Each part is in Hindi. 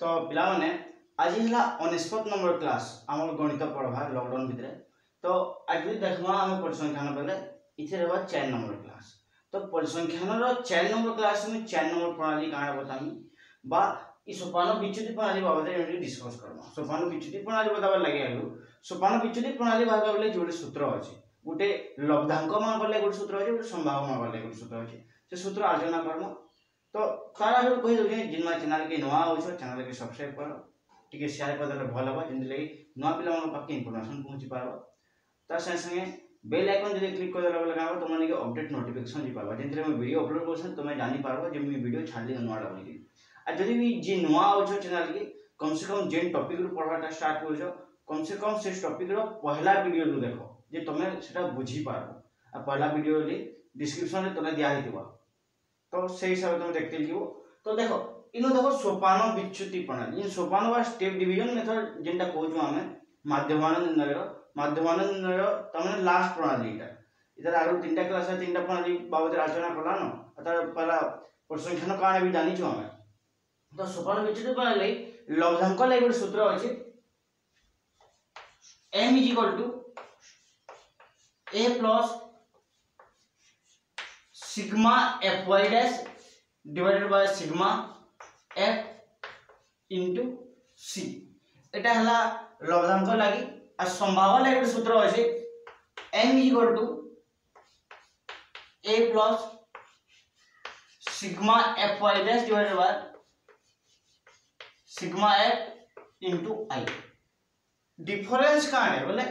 तो पिला माने आज हला 49 नंबर क्लास आम गणित पढ़वा लॉकडाउन भितर। तो आज देखमा आम परिसंख्यान बेले इथे रहबा 4 नंबर क्लास। तो परिसंख्यान रो 4 नंबर क्लास में 4 नंबर प्रणाली काना बतामी बा इ सोपान विच्युति प्रणाली बाबत एमडी डिस्कस करबा। सोपान विच्युति प्रणाली बताबा लागि आलु सोपान विच्युति प्रणाली भागा बेले जोडे सूत्र अछि, गुटे लब्धांक मान करले गुटे सूत्र अछि, गुटे संभाग मान करले गुटे सूत्र अछि। से सूत्र आलोचना करबा। तो तारा आगे कहि दो जे जिनवा चैनल के नवा हो चैनल के सब्सक्राइब करो, टिके शेयर कर देले भल हो जिन लगी नवा पिला मन पाके इंफॉर्मेशन पहुंची पारबो। ता संगे संगे बेल आइकन जदि क्लिक कर देला बेले का तुम माने के अपडेट नोटिफिकेशन जी पारबो, जिनरे मैं वीडियो अपलोड करछन तुम जानि पारबो जे मैं वीडियो छाडली नवा डाली के। आ जदि भी जे नवा हो चैनल के कम से कम जेन टॉपिक रो पढ़वाटा स्टार्ट करछो कम से कम से टॉपिक रो पहला वीडियो रो देखो जे तुमे सेटा बुझी पारबो। आ पहला वीडियो रे डिस्क्रिप्शन रे तुमे दिया हितबा, तो सही हिसाब तुम देखते जीवो। तो देखो इनो देखो सोपान विच्युति प्रणाली इन सोपान बा स्टेप डिवीजन मेथड जेंटा कहजो हमें माध्यमान निर्णय तमने लास्ट प्रणाली इटा इधर आरो तीनटा क्लास है, तीनटा प्रणाली बाबत आलोचना करला न अतर पहला परिसंख्यान काने भी जानि छु हमें। तो सोपान विच्युति प्रणाली लब्धांक लागि एक सूत्र अछि m = a plus sigma fy dash divided by sigma f into c। एटा हला लब्धांक लागि आ संभाग लागि सूत्र अछि m = a plus sigma fy dash divided by sigma f into i। Difference का है बोले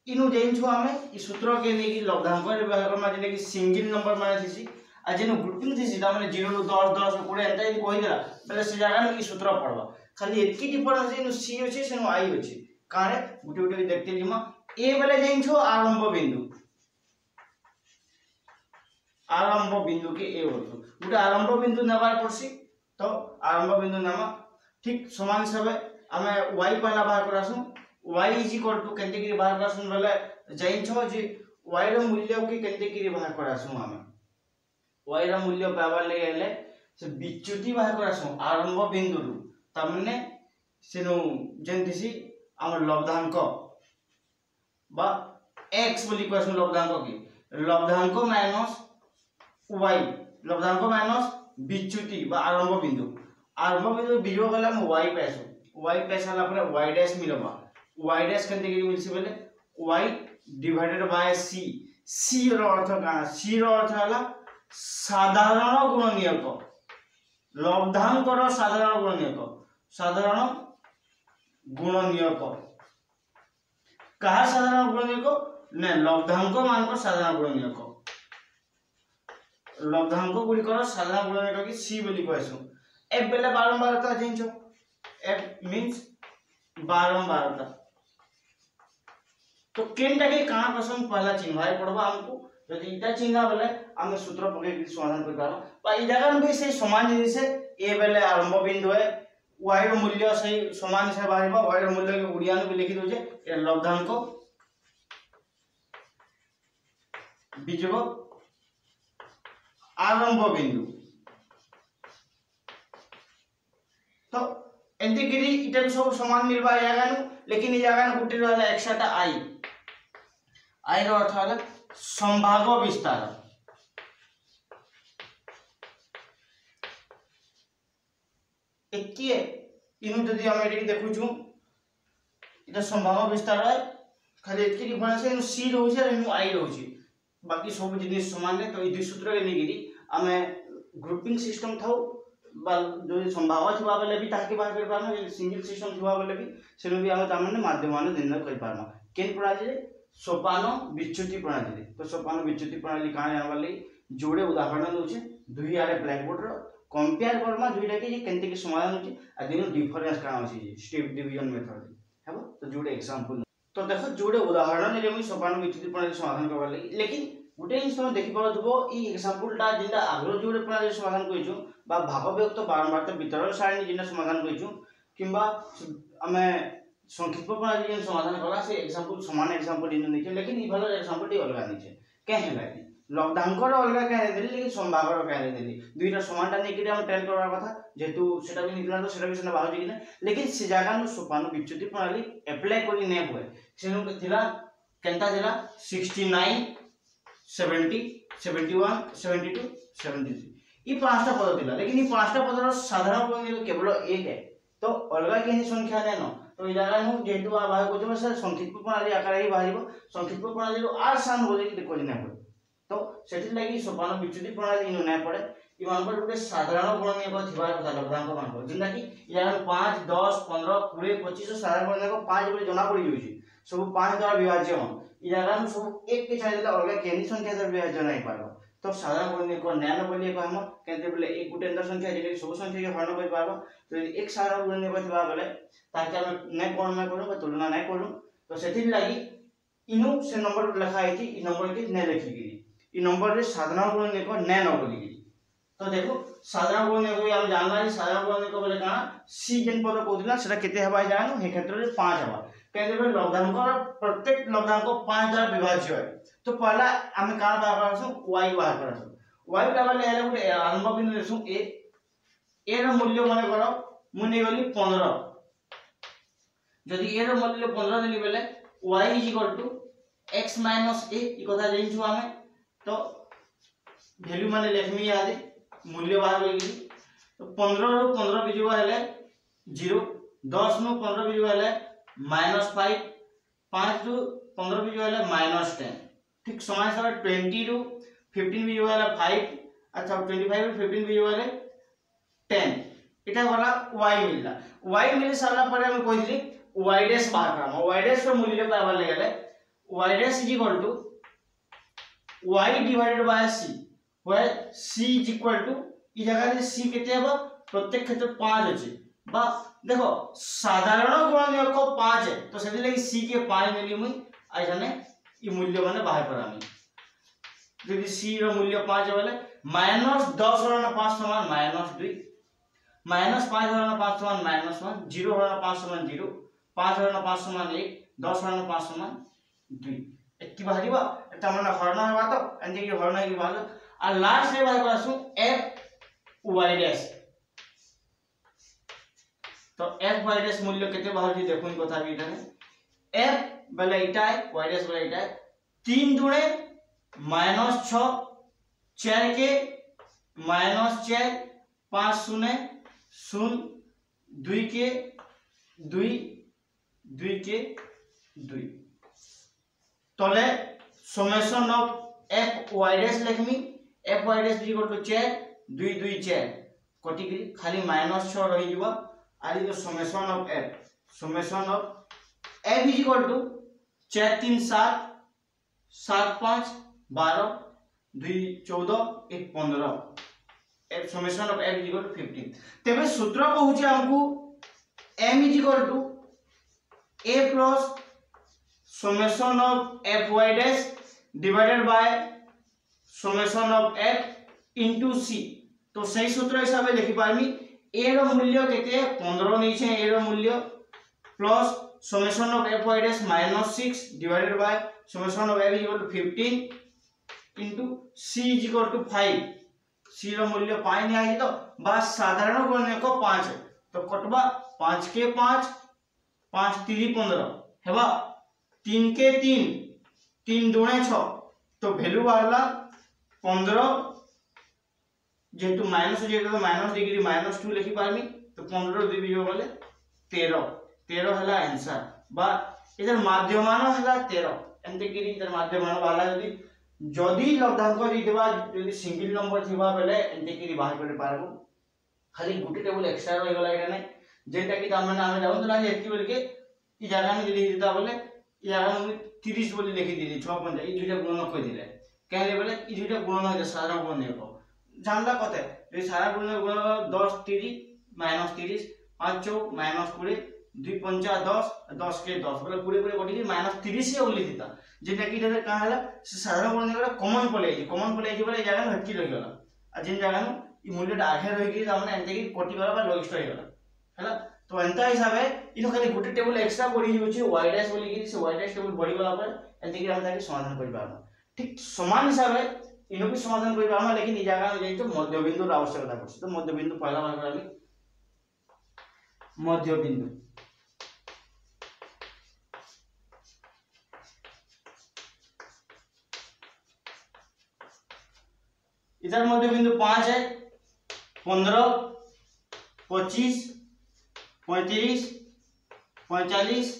इनु जेन छु हमें इ सूत्र के ने कि लब्धांक रे व्यवहार करना जेने कि सिंगल नंबर माने थिसी आ जेनो ग्रुपिंग थिसी ता माने 0 ରୁ 10 10 ରୁ 20 एंता इ कहि देला बोले से जगह में इ सूत्र पढ़वा। खाली एतकी डिफरेंस इनु सी अछि सेनो आई अछि कारे गुटे गुटे देखते जिमा ए बोले जेन छु आरंभ बिंदु के ए होतो गुटे आरंभ बिंदु नबार पड़सी। तो आरंभ बिंदु नामा ठीक समान सबे हमें y पहला बाहर करासु y = केनते की बाहर करासु बोले जाइन छो जे y रो मूल्य के केनते की बाहर करासु हमें y रो मूल्य पावर ले गेले से विच्युति बाहर करासु आरंभ बिंदु रु तमने सेनो जेंतिसी हम लब्धांक बा x बोली करासु लब्धांक के लब्धांक माइनस y लब्धांक माइनस विच्युति बा आरंभ बिंदु बिजो गला हम y पैसा ला y डैश मिलबा y डैश केनते की मिलसी बोले y डिवाइडेड बाय c रो अर्थ का c रो अर्थ हला साधारण गुणनीयक लब्धांक रो साधारण गुणनीयक कहा साधारण गुणनीयक ने लब्धांक मान को साधारण गुणनीयक लब्धांक गुडी कर साधारण गुणनीयक की c बोली कहसु। f बेले बारंबारता जेंचो f मींस बारंबारता। तो केनटा के काना प्रश्न पहला चिन्हवाय पड़बा हमको यदि इटा चिन्ह बोले हम सूत्र पके समाधान कर पारो बा इ जगह में भी से समान जिनिस है ए बेले आरंभ बिंदु है y रो मूल्य सही समान से बाहरबा y रो मूल्य के उड़िया में लिखि दो जे ए लब्धांक बिजो आरंभ बिंदु। तो एंती गिरी इटा सब समान मिलबा जगह नु लेकिन इ जगह न गुटे रहला एक्स्ट्रा आई रो अर्थ हला संभाग विस्तार। एकिए इनु जदि हम एटी देखु छु इटा संभाग विस्तार है खाली एतकी डिफरेंस है सी रहउछ और इनु आई रहउछ बाकी सब जिनिस समान है। तो इ दुई सूत्र के निगिरी हमें ग्रुपिंग सिस्टम थाउ बा जो संभाग थिबा बेले भी ताके बाहर कर पाना सिंगल सिस्टम थिबा बेले भी सेनु भी हम तामने माध्यमान निर्णय कर पाना केन प्रणाली रे सोपान विच्युति प्रणाली। तो सोपान विच्युति प्रणाली काने वाली जोड़े उदाहरण दोचे दुई आरे ब्लैक बोर्ड रो कंपेयर करमा दुईटा के केनते के समाधान होचे आ दिनो डिफरेंस काना होची स्टेप डिवीजन मेथड हेबो। तो जोड़े एग्जांपल तो देखो जोड़े उदाहरण रे हम सोपान विच्युति प्रणाली समाधान करबा लागि लेकिन गुटे जिनिस हम देखि परथबो इ एग्जांपल टा जिंदा आग्रो जोड़े प्रणाली समाधान कइछु बा भाग व्यक्त बारंबारता वितरण सारणी जिंदा समाधान कइछु किंबा हमें संक्षिप्त प्रणाली समाधान करा से एग्जांपल समान एग्जांपल इन नहीं लेकिन इ भलो एग्जांपल टी अलग नहीं छे के हेला लब्धांकर अलग क्या लेकिन समभागर क्या दुईटा समानटा नहीं हम टेल करवार कथा जेहेतु सेटा भी निकला तो सेटा भी सेना बाहर कि लेकिन से जगह नु सोपान विच्युति प्रणाली अप्लाई करी नै हुए सेनु थिला केनता थिला 69 70 71 72 73 ई पांचटा पद थिला लेकिन ई पांचटा पदर साधारण गुणन केवल एक है तो अलग केही संख्या नै न तो ई जगह नु जेहेतु आ बाहर को सर संक्षिप्त प्रणाली आकार ही बाहरिबो संक्षिप्त प्रणाली रो आर सान बोले कि करी नै हुए तो सेठी लागि सोपान विच्युति प्रणाली नु नै पड़े इमान पर गुटे साधारण गुणनीय को थिबार कथा लब्धांक मान को जिंदा कि या 5 10 15 20 25 साधारण गुणनीय को 5 बोले जना पड़ी होची सब 5 द्वारा विभाज्य हम इ जगह नु सब एक के छाडी देला अलग केनी संख्या द्वारा विभाज्य नै पारबो तो साधारण गुणनीय को नैनो बोले को हम केते बोले एक गुटे अंतर संख्या जे सब संख्या के हरण कर पारबो तो एक साधारण गुणनीय को थिबा बोले ताकि हम नै गणना करू बा तुलना नै करू तो सेठी लागि इनु से नंबर लिखा है कि इ नंबर के नै लिखी गिरी इ नंबर रे साधारण गुणनीय को नै न बोली तो देखो साधारण गुणनीय को हम जानना है साधारण गुणनीय को बोले कहां सी जन पद कोदिला सेटा केते हबा जानो हे क्षेत्र रे 5 हबा कहते बे लब्धांक प्रत्येक लब्धांक 5 द्वारा विभाज्य है तो पहला हम का बाहर करसु y बाहर करसु y का वाले हेले गुटे आरंभ बिंदु लेसु a रो मूल्य माने करो मुने गली 15 यदि a रो मूल्य 15 देली बेले y x - a ई कथा जानिछु हमें तो वैल्यू माने लेखमी याद मूल्य बाहर होगी तो 15 रो 15 बिजुआ हेले 0 10 नु 15 बिजुआ हेले -5 5 नु 15 बिजुआ हेले -10 ठीक समान समान 20 रू 15 बिजुआ हेले 5 अच्छा 25 रू 15 बिजुआ हेले 10 इटा वाला y मिलला y मिले साला पर हम कहि दिली y डैश बाहर करम y डैश रो मूल्य पाबा लगले y dash y divided by c where c is equal to ई जगह रे c केते हबो प्रत्येक क्षेत्र 5 अछि बा देखो साधारण गुणनीय को 5 है तो सेति लागि c के 5 मिली मुई आ जाने ई मूल्य माने बाहर करामी यदि c रो मूल्य 5 होले -10 * 5 समान -2 -5 * 5 समान -1 0 * 5 समान 0 5 * 5 समान 1 10 * 5 समान 2 एकी बाहरिबा एटा माने हरण हेबा तो एंदी के हरण हेबा आ लास्ट रे बाहर करसु f y डैश तो f y डैश मूल्य केते बाहर जी देखुन कथा भी इटा f बले इटा है y डैश बले इटा है 3 दुणे -6 4 के -4 5 शून्य 0 2 के 2 2 के 2 तले summation of f y dash लिखमी f y dash equal to 4 2 2 4 कटिकरी खाली -6 रही जीवा आली जो summation of f is equal to 4 3 7 7 5 12 2 14 1 15 f summation of f is equal to 15 तबे सूत्र कहूची हमकु m is equal to a plus summation of f y dash divided by summation of f into c तो सही सूत्र हिसाब से लिखि पारमी a रो मूल्य केते 15 नै छै a रो मूल्य plus summation of f y dash -6 divided by summation of f equal to 15 into c is equal to 5 c रो मूल्य 5 नै आइ तो बस साधारण गुणनीय को 5 है तो कटबा 5 के 5 5 3 15 हेबा 3 के 3 3 दुणे 6 तो वैल्यू वाला 15 जेतु माइनस जेतु तो माइनस डिग्री -2 लिखि पारमी तो 15 2 बिजो बोले 13 13 हला आंसर बा इधर माध्यमान हला 13 एंते गिरी इधर माध्यमान वाला जदी लब्धांक दिबा जदी सिंगल नंबर थिबा बेले एंते गिरी बाहर करे पारबो खाली गुटे टेबल एक्स्ट्रा रहि गला एटा नै जेटा कि तामने हम जाउन ना एतकी बोल के ई जगह में लिखि देता बोले ई जगह में 30 बोली लिखि दिली 6 पंजा ई दुटा गुणन कहि दिले कहले बोले ई दुटा गुणन है साधारण गुणन को जानला कते ये सारा गुणन गुण 10 30 -30 5 4 -20 2 5 10 10 के 10 बोले पूरे पूरे कटि -30 से ओली दिता जेटा कि इधर का हला से साधारण गुणन का कॉमन पले बोले जगह में हटकी रहि गला आ जिन जगह में ई मूल्यटा आगे रहि गई तामने एंते कि कटि गला बा लॉगिस्ट रहि गला हला तो एंता हिसाब है इनो खाली गुटे टेबल एक्स्ट्रा पड़ी होची y डैश बोली कि से y डैश टेबल बड़ी गला पर एंते कि हम ताकि समाधान करि पाबो ठीक समान हिसाब है इनो भी समाधान कर पामा, लेकिन ई जगह में जाई तो मध्य बिंदु आवश्यकता पड़छ। तो मध्य बिंदु पहला बार करबी मध्य बिंदु, इधर मध्य बिंदु 5 है, 15, 25, 35, 45,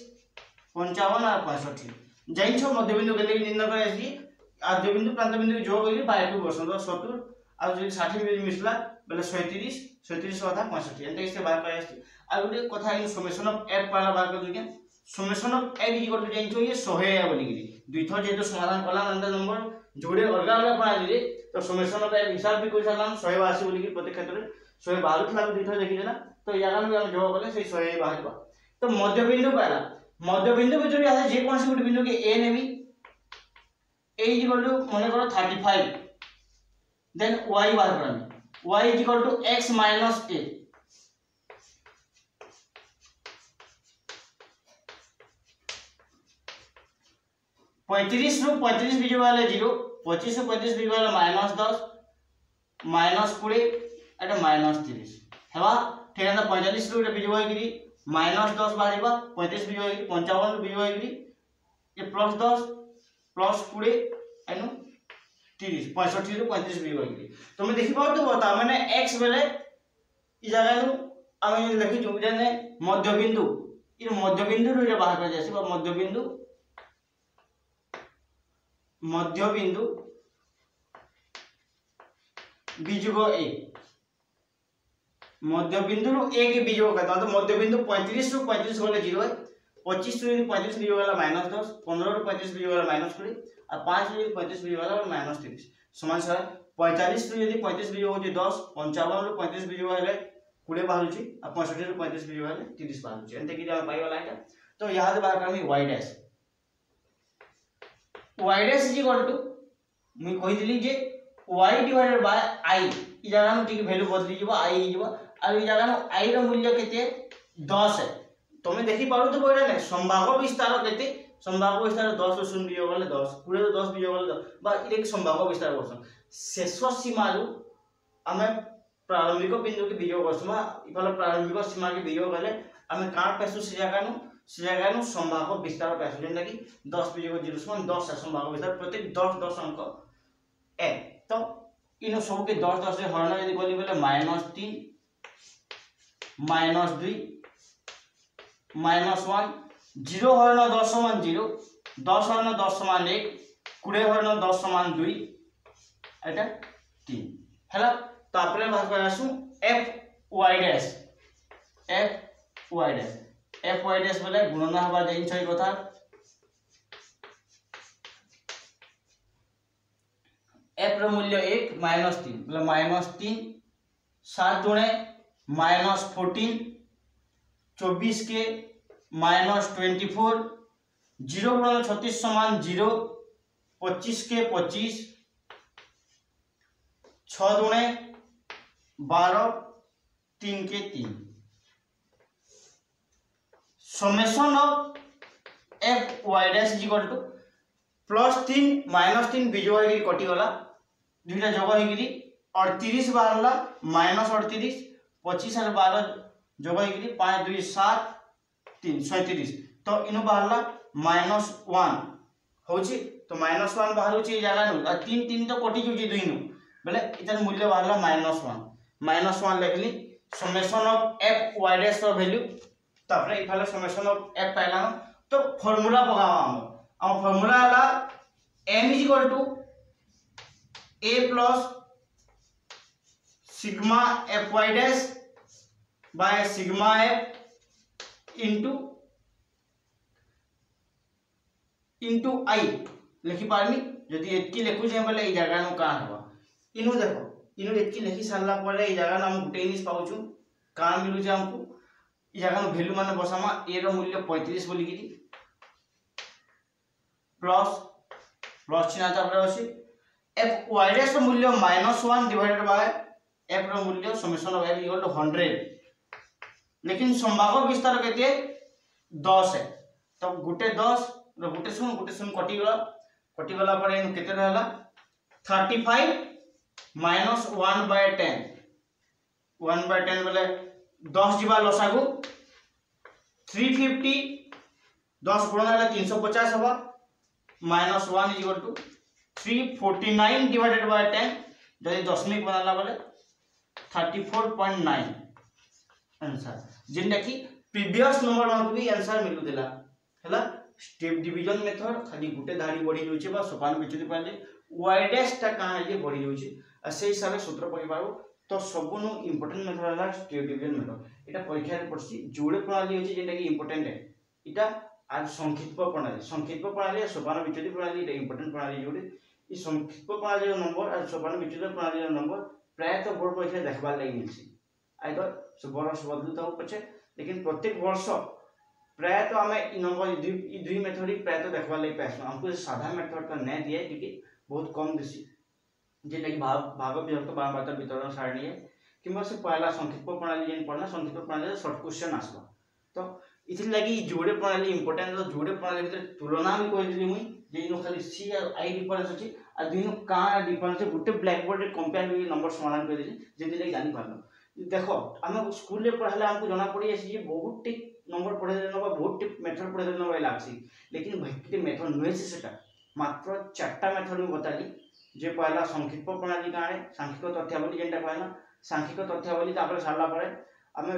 55 और 65 जाइन छो मध्य बिंदु केते निर्णय करे छी। आद्य बिंदु प्रांत बिंदु जोग होई बाय 2 बसन तो 70 आ जे 60 मिल मिसला बेले 37 37 अधा 65 एते से बाय करे छी। आ गुटे कथा इन समेशन ऑफ f पाला बाय कर दिया। Summation of f equal to जाइन छो ये 100 है बोली गिरी दुई थो जेतो समाधान कला नंतर नंबर जोड़े अलग अलग पड़ा दिले तो समेशन ऑफ f हिसाब भी कोई सलाम 182 बोली गिरी प्रत्येक क्षेत्र 112 था दुई थो देखि देना। तो यागा में हम जोग करले से 100 बाहर। तो मध्य बिंदु पहला मध्य बिंदु में जो यहाँ जे कौन सी गुटे बिंदु के a नेमी a इक्वल टू माने करो 35 देन y बाहर करनी y equal to x minus a। पैंतीस रू 35 बीजो वाले 0, 25 रू 35 बीजो वाले -10 -20 एटा -30 हेबा ठीक है। 45 रू बीजो होई गिरी -10 बाहरिबा 35 बीजो होई 55 बीजो होई गिरी ये +10 +20 एनु 30 65 रू 35 बीजो होई गिरी। तुम देखि पाउ तो बता माने x बेले ई जगह नु आमे लिखि जो जने मध्य बिंदु इ मध्य बिंदु रे बाहर कर जासी मध्य बिंदु बीजोग a मध्य बिंदु रू a के बीजोग का तो मध्य बिंदु 35 रू 35 वाले 0 है, 25 रू 35 बीजोग वाला -10, 15 रू 35 बीजोग वाला -20 और 5 रू 35 बीजोग वाला -30 समान सर 45 रू यदि 35 बीजोग होची 10, 55 रू 35 बीजोग वाले 20 बाहरुची और 65 रू 35 बीजोग वाले 30 बाहरुची एंते कि जा पाई वाला है। तो यहां से बाहर करनी y dash is equal to मैं कहि दिली जे y डिवाइडेड बाय i ई जगह में ठीक वैल्यू बदली जीवा i ही जीवा और ई जगह में i रो मूल्य केते 10 है। तुम देखि पारो तो कोइरा नै संभाव्य विस्तार केते संभाव्य विस्तार 10 रो 0 बियोग वाले 10 पूरे तो 10 बियोग वाले 10 बा एक संभाव्य विस्तार करछन शेष सीमा रु हमें प्रारंभिक बिंदु के बियोग करछमा इफाल प्रारंभिक सीमा के बियोग गले हमें काट पैसु से जगह नु संभाव्य विस्तार पैसु जेन लगी 10 बियोग 0 समान 10 संभाव्य विस्तार प्रत्येक 10 10 अंक ए। तो इनो सब के 10 10 से हरण यदि बोली बोले -3 -2 -1 0 हरण 10 समान 0 10 हरण 10 समान 1 20 हरण 10 समान 2 एटा 3 हैला। तापरे बात करसु f y डैश बोले गुणन हवा जाइन छै कथा f रो मूल्य 1 -3 बोले -3 7 गुणे -14 24 के -24 0 गुणन 36 समान 0 25 के 25 6 गुणे 12 3 के 3 summation of f y dash is equal to +3 -3 बीजो होई कटि गला दुईटा जोग होई 38 बाहरला -38 25 और 12 जोग होई 5 2 7 3 37 तो इनो बाहरला -1 होची तो -1 बाहर होची जगह नु 3 3 तो कटि जोजी दुई नु बेले इतर मूल्य बाहरला -1 लिखली summation of f y dash का वैल्यू तापरे इफाले समेशन ऑफ f पाइला तो फार्मूला पकावा हम फार्मूला हला m is equal to a plus sigma f y dash by sigma f into i लिखि पारमी जदी एतकी लिखु जे बोले ई जगह नु का हवा इनु देखो इनु एतकी लिखि सारला परे ई जगह हम गुटे इनिस पाउछु का मिलु जे हमको ई जगह नु वैल्यू माने बसामा a रो मूल्य 35 बोली गिरी प्लस चिन्ह तापर अछि f y डैश रो मूल्य -1 डिवाइडेड बाय f रो मूल्य summation of f equal to 100 लेकिन संभाव्य विस्तार केते 10 है। तो गुटे 10 रो गुटे सुन कटि गला परे इन केते रहला 35 माइनस 1/10 1/10 बोले 10 जीवा लसागु 350 10 गुणन है 350 होगा minus 1 is equal to 349 divided by 10 जदि दशमिक बनाला बोले 34.9 आंसर जिनटा कि प्रीवियस नंबर मान भी आंसर मिलु देला हैला। स्टेप डिवीजन मेथड खाली गुटे धारी बढ़ी जाउछे बा सोपान विच्छेद प्रणाली वाइडेस्ट टा का ये बढ़ी जाउछे आ से हिसाब से सूत्र पढ़ी पारो तो सबनु इंपोर्टेंट मेथड है स्टेप डिवीजन मेथड। एटा परीक्षा रे पड़सी जोड़े प्रणाली होची जेंटा कि इंपोर्टेंट है एटा आज संक्षिप्त प्रणाली सोपान विच्छेद प्रणाली एटा इंपोर्टेंट प्रणाली जोड़े ई संक्षिप्त प्रणाली नंबर और सोपान विच्छेद प्रणाली नंबर प्राय तो बोर्ड परीक्षा देखबार लागि मिलसी आइदर से वर्ष बदलता हो पछे लेकिन प्रत्येक वर्ष प्राय तो आमे इ नंबर इ दुई मेथड प्राय तो देखबार लागि पास हमको साधा मेथड तो नै दिए कि बहुत कम दिसी जेटा कि भाग विभक्त बारंबारता वितरण सारणी है किंबा से पहला संक्षिप्त प्रणाली जेन पढ़ना संक्षिप्त प्रणाली शॉर्ट क्वेश्चन आसबा तो इथि लागि जोड़े प्रणाली इंपोर्टेंट तो जोड़े प्रणाली भीतर तुलना भी कोइ दिली मुई जेनो खाली सी और आई डिफरेंस अछि आ दुइनो का डिफरेंस गुटे ब्लैक बोर्ड रे कंपेयर भी नंबर समाधान कर दिली जेति लागि जानि पारलो। देखो हम स्कूल रे पढ़ला हमको जाना पड़ी है जे बहुत टिक नंबर पढ़े देना बहुत टिक मेथड पढ़े देना वाला लागसी लेकिन भक्ति मेथड नय से सेटा मात्र चारटा मेथड में बताली जे पहला संक्षिप्त प्रणाली काणे सांख्यिक तथ्यावली जेंटा कहना सांख्यिक तथ्यावली तापर सारला परे हमें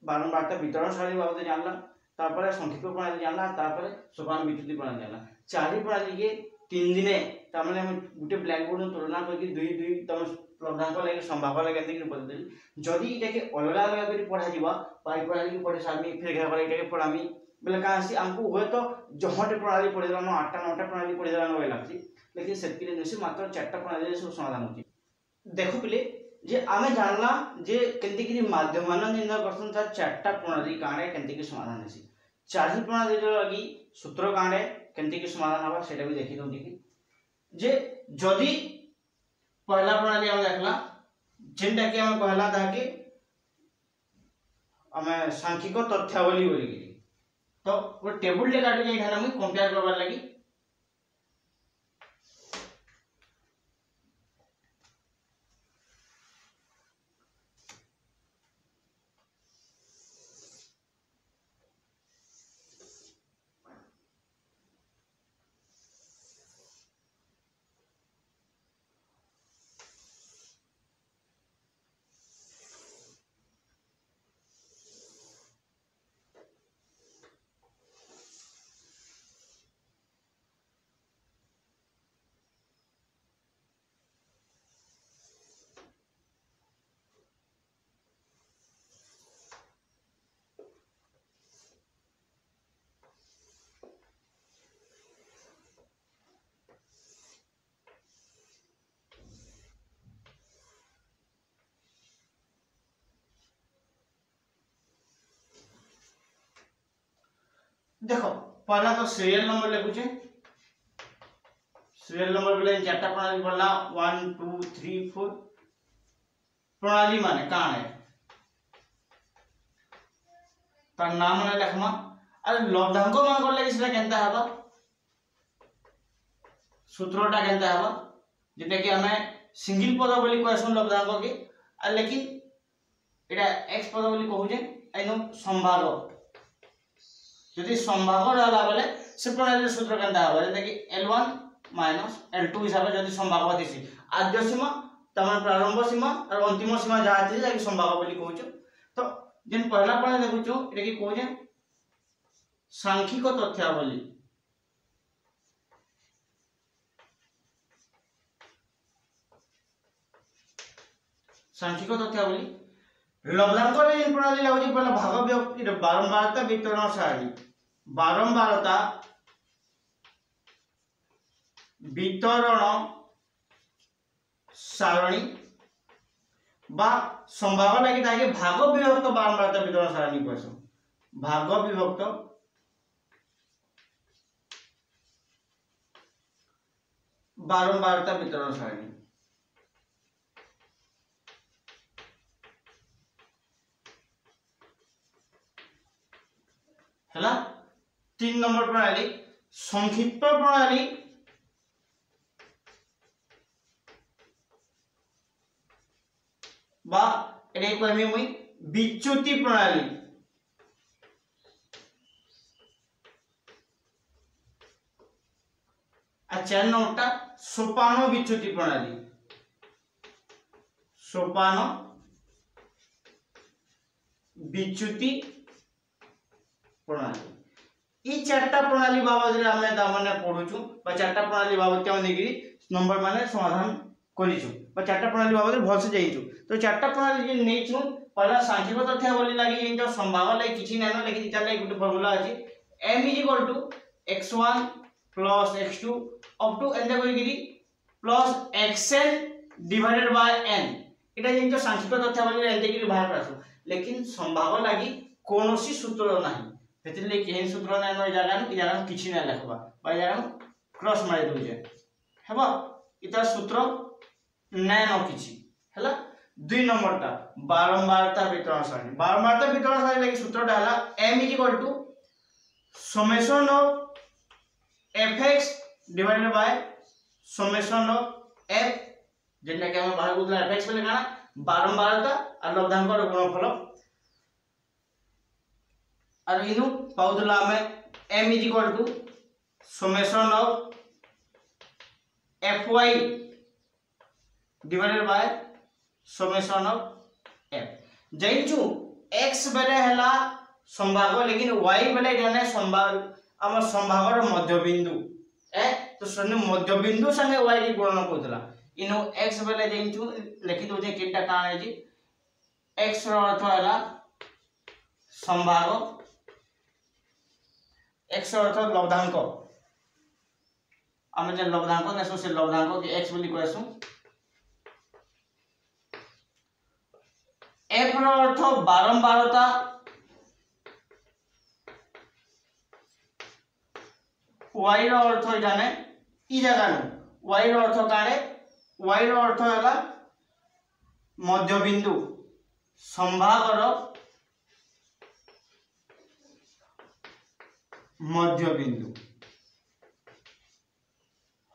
बारंबारता वितरण सारणी बाबत जानला तापर संक्षिप्त प्रणाली जानला तापर सोपान विच्छेद प्रणाली जानला चारि प्रणाली के 3 दिने तामने हम गुटे ब्लैक बोर्ड में तुलना करके दुई दुई तम लब्धांक लागि संभावना लागि केते कि बदल जदी इटा के अलग अलग करी पढ़ा जीवा पाई प्रणाली के पढ़े सामी फिर घर वाला इटा के पढ़ामी बेले का आसी हमको होय तो जहटे प्रणाली पढ़े देला 8टा 9टा प्रणाली पढ़े देला न लागसी लेकिन सेतकी रे नसे मात्र 4टा प्रणाली सब समाधान होची। देखो पिले जे आमे जानला जे केंति कि माध्यमान निर्णय करसन था 4टा प्रणाली काणे केंति कि समाधान हेसी चारि प्रणाली लागि सूत्र काणे केंति कि समाधान हवा सेटा भी देखि दउ कि जे जदी पहला प्रणाली हम देखला जेंटा कि हम कहला था कि हमें सांख्यिक तथ्यावली बोली कि तो वो टेबल ले काटि जे हम कंपेयर करबार लागि देखो पहला तो सीरियल नंबर लिखुचे सीरियल नंबर बोले चारटा प्रणाली पढ़ला 1 2 3 4 प्रणाली माने कान है तार नाम माने लिखमा अरे लब्धांक मान कर लागि सेटा केनता हबा सूत्रटा केनता हबा जेटा कि हमें सिंगल पद बोली कहसन लब्धांक के लेकिन एटा x पद बोली कहूजे एनो संभाग यदि संभाग रहला बेले से प्रणाली सूत्र केनता हबा जेता कि L1 L2 हिसाब से यदि संभाग दिसी आद्य सीमा तमन प्रारंभ सीमा और अंतिम सीमा जा थी जाके संभाग बोली कहूछ तो जेन पहला प्रणाली देखुछु एटा कि कहूजे सांख्यिक तथ्यावली सांख्यिक तथ्यावली लब्धांक रे प्रणाली लागुची पहला भाग विभक्त बारंबारता वितरण सारणी बारंबारता वितरण सारणी बा संभाग लागि ताके भाग विभक्त बारंबारता वितरण सारणी कहसो भाग विभक्त बारंबारता वितरण सारणी हैला 3 नंबर प्रणाली संक्षिप्त प्रणाली बा एटा कहमी मुई विच्युति प्रणाली। आ 4 नंबरटा सोपान विच्युति प्रणाली। सोपान विच्युति प्रणाली ई 4टा प्रणाली बाबद आमे दामने पढुछु बा 4टा प्रणाली बाबद के नेगिरी नंबर माने समाधान करिछु बा 4टा प्रणाली बाबद भल से जाइछु। तो 4टा प्रणाली जे नेछु पहला सांख्यिक तथ्य बोली लागी जे जो संभावना लागी किछि नानो लेकिन तार लागी गुटे फार्मूला अछि m = x1 plus x2 up to and कोइगिरी plus xn divided by n एटा जे जो सांख्यिक तथ्य बोली एंड गिरी बाहर करसु लेकिन संभावना लागी कोनोसी सूत्र नाही हेतिले केन सूत्र नै न जागा किछि नै लिखबा बा जागा क्रॉस मारि दोजे हेबा इता सूत्र नै न किछि हला। 2 नंबरटा बारंबारता वितरण सारणी। बारंबारता वितरण सारणी लागि सूत्रटा हला m = summation of fx divided by summation of f जेने के हम बाहर गुदला fx बोले काना बारंबारता और लब्धांकर गुणनफल और इनु पाउदला हमें m = summation of fy divided by summation of f जैंचु x बेले हला संभाग लेकिन y बेले जाने संभाग हम संभागर मध्य बिंदु ए तो सने मध्य बिंदु संगे y की गुणन कोदला इनु x बेले जैंचु लिखि दोजे केटा काने जी x रो अर्थ हला संभाग x रो अर्थ लब्धांक हम जे लब्धांक नेसो से लब्धांक के x बोली कहसु f रो अर्थ बारंबारता y रो अर्थ जाने ई जगह न y रो अर्थ कारे y रो अर्थ हला मध्य बिंदु संभागर मध्य बिंदु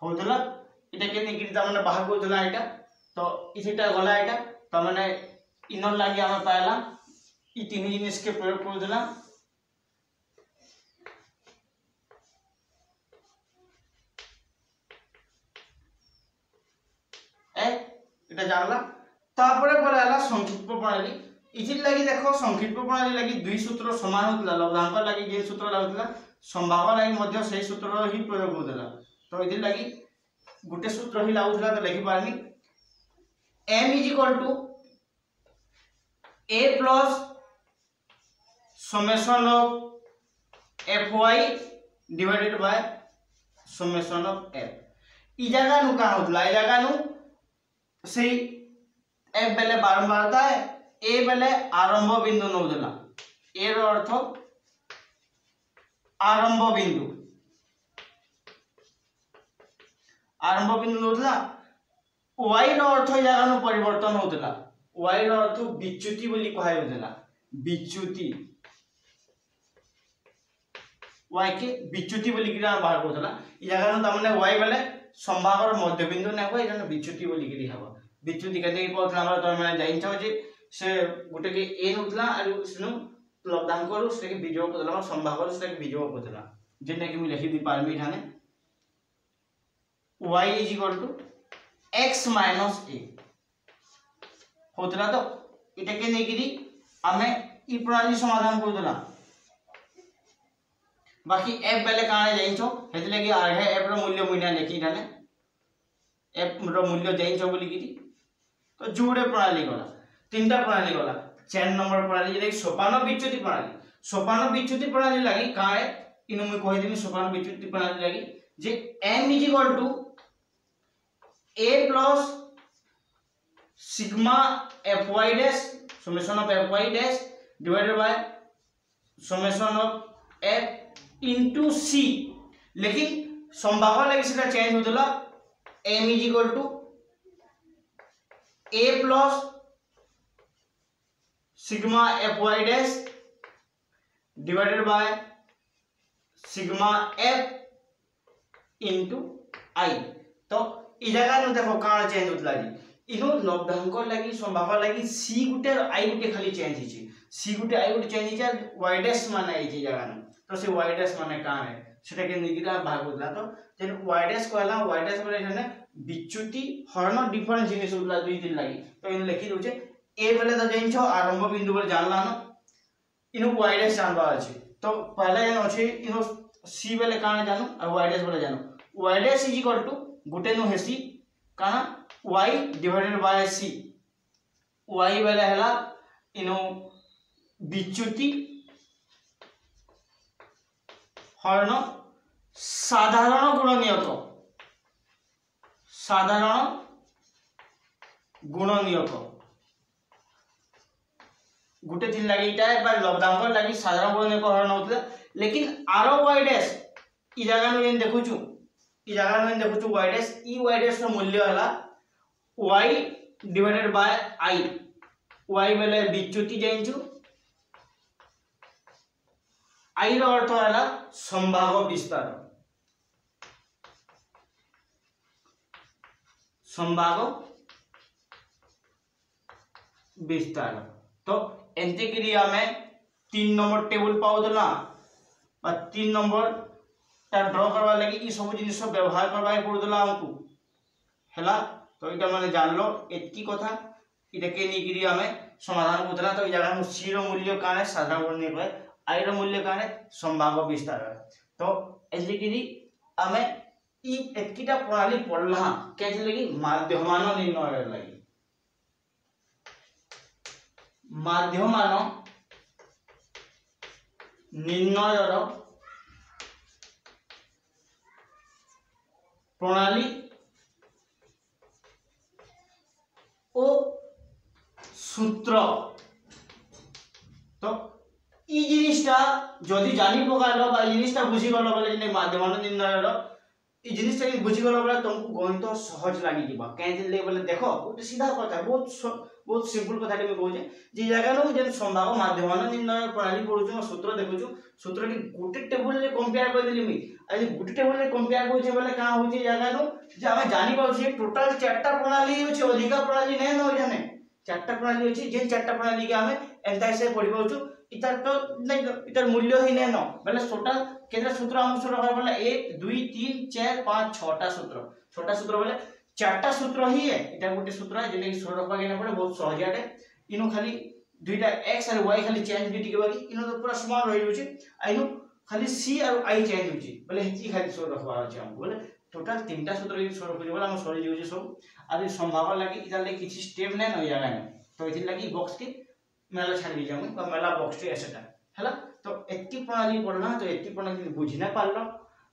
होतला इटा के निकिर त माने बाहर को दला इटा तो इसेटा गला इटा त माने इनर लागि हम पायला ई तीन जिनिस के प्रयोग कर देला ए इटा जानला तापरे पराला संक्षिप्त प्रणाली इथि लागि देखो संक्षिप्त प्रणाली लागि दुई सूत्र समान होतला लब्धांक लागि जे सूत्र लागतला संभावना लागि मध्य सही सूत्र ही प्रयोग होतला तो इथि लागि गुटे सूत्र ही लागतला तो लिखि पारनी m = a plus summation of fy divided by summation of f ई जगह नु का होतला ई जगह नु सही f बेले बारंबारता है a बेले आरंभ बिंदु न होतला a रो अर्थ आरंभ बिंदु न होतला y रो अर्थ जगह नु परिवर्तन होतला y रो अर्थ विच्युति बोली कहाय होतला विच्युति y के विच्युति बोली गिरा बाहर होतला ई जगह नु त माने y बेले संभागर मध्य बिंदु नै होय जने विच्युति बोली गिरी हबो विच्युति कते पथला हमरा त माने जाइछो जे से गुटे के a होतला आरो सुनु लब्धांक रो से के विजोग होतला संभागर से के विजोग होतला जेने कि मि लिखि दी पारमी ठाने y = x - a होतला तो इटा के नेगिरी हमें ई प्रणाली समाधान कर देला बाकी f बेले काने जाइछो हेतले कि आगे f रो मूल्य मुइना लेखि ठाने f रो मूल्य जाइछो बोली गिरी तो जोड़े प्रणाली गला तीनटा प्रणाली गला 4 नंबर प्रणाली जे सोपान विच्युति प्रणाली लागि काए इनु मैं कहि दिनी सोपान विच्युति प्रणाली लागि जे m = a plus sigma fy dash summation of fy dash divided by summation of f into c लेकिन संभावना लागि सेटा चेंज होतला m = a plus sigma fy dash divided by sigma f into I तो ई जगह नु देखो काण चेंज होतला जी इनो लब्धांक लगी संभाग लगी सी गुटे आई गुटे खाली चेंज हिची सी गुटे आई गुटे चेंज हिचा y डैश माने आई जगह न तो से y डैश माने का है सेटा के निगिरा भाग होतला तो जेन y डैश कहला y डैश बोले जने विच्युति हरण डिफरेंस जिनिस होतला दुई दिन लागि तो इन लिखि दोचे ए बेले तो जैन छ आरंभ बिंदु पर जानला न इनो y डैश जानबा अछि तो पहला जन अछि इनो c बेले काने जानु और y डैश बेले जानु y dash is equal to गुटे नो हेसी काना y divided by c y बेले हला इनो विच्युति हरण साधारण गुणनियक गुटे दिन लगी इटा बा लब्धांक लगी साधारण गुणनियक हरण होतले लेकिन आरो y डैश ई जगह में जेन देखुछु y डैश ई y डैश रो मूल्य हला y divided by i y बेले विच्युति जाइछु आई रो अर्थ हला संभाग विस्तार तो एंते क्रिया में 3 नंबर टेबल पाउदला और 3 नंबर ता ड्रा करवा लगी ई सब जिनिस व्यवहार करबा पड़दला हमको हैला तो इटा माने जान लो एतकी कथा इटा के नी क्रिया में समाधान होतला तो ई जगह में सी रो मूल्य का है साधारण गुणनियक आई रो मूल्य का है संभाग विस्तार तो एंते क्रि हमें ई एतकीटा प्रणाली पढ़ला कैसे लगी माध्यमान निर्णय लगी माध्यमान निर्णयर प्रणाली ओ सूत्र तो ई जिनिसटा जदि जानि पकालो बा जिनिसटा बुझी गलो बोले जे माध्यमान निर्णयर ई जिनिसटा के बुझी गलो बोले तुमको गणित सहज लागि दिबा कैसे ले बोले देखो गोटे सीधा कथा बहुत सिंपल कथा में कहूँ जे जगह नो जेन संभाग माध्यमान निर्णय प्रणाली पढुछु सूत्र देखुछु सूत्र के गोटे टेबल रे कंपेयर कर देली मी आज गोटे टेबल रे कंपेयर होचे बोले का होचे जगह नो जे हम जानि पाउ छे टोटल चारटा प्रणाली होचे अधिका प्रणाली नै न जाने चारटा प्रणाली होचे जेन चारटा प्रणाली के हम एंता से पढि पाउछु इतर तो नै इतर मूल्य ही नै न बोले टोटल केतना सूत्र हम सूत्र होय बोले 1 2 3 4 5 6टा सूत्र छोटा सूत्र बोले चारटा सूत्र ही है इटा गोटे सूत्र है जेने सूत्र रखबा के पड़े बहुत सहजाटे इनो खाली दुईटा x और y खाली चेंज भी टिके बाकी इनो तो पूरा समान रहि होची आइनो खाली c और i चेंज होची बोले हेती खाली सूत्र रखबा अछि हम बोले टोटल तीनटा सूत्र के सूत्र को बोले हम सरी जेउ सब आदि संभावना लागि इटा ले किछि स्टेप नै न जागा नै तो इति लागि बॉक्स के मेला छाड़ दी जाऊ बा मेला बॉक्स के एसेटा हला तो एत्ती प्रणाली पढ़ना तो एत्ती प्रणाली बुझि ना पारलो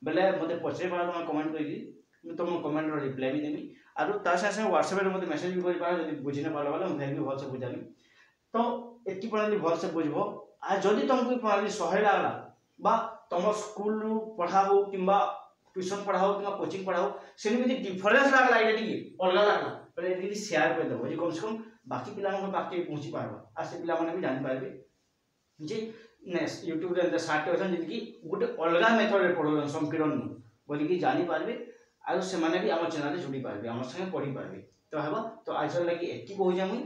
बोले मते पछरे बार हम कमेंट करि मैं तुम कमेंट रो रिप्लाई भी देबी आरो ता साथे व्हाट्सएप रे मते मैसेज भी करि पार जदि बुझि ना पालो वाला हम फिर भी भल से बुझाबी तो एत्ती प्रणाली भल से बुझबो आ जदि तुमको प्रणाली सहे लागला बा तुम स्कूल पढ़ा हो किबा ट्यूशन पढ़ा हो किबा कोचिंग पढ़ा हो सेनि भी डिफरेंस लागला इटा टिके अलगा लागला पहले एटी शेयर कर देबो जे कम से कम बाकी पिला मन बाकी पहुंची पारबा आ से पिला माने भी जानि पारबे जे नेक्स्ट YouTube रे अंदर 60 परसेंट जिनकी गुटे अलगा मेथड रे पढ़ो संकीर्ण बोली कि जानि पारबे आरो से माने भी हमर चैनल रे जुड़ी पारबे हमर संगे पढ़ी पारबे तो हेबा तो आज लगी एत्ती कहू जामु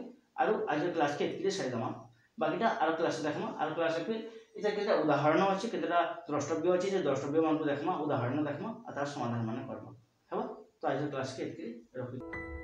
आरो आज क्लास के एत्ती साइ दमा बाकीटा आरो क्लास देखमा आरो क्लास पे इता केटा उदाहरण अछि केटा द्रष्टव्य अछि जे द्रष्टव्य मान को देखमा उदाहरण देखमा आ तार समाधान माने करबा हेबा तो आज क्लास के एत्ती रखि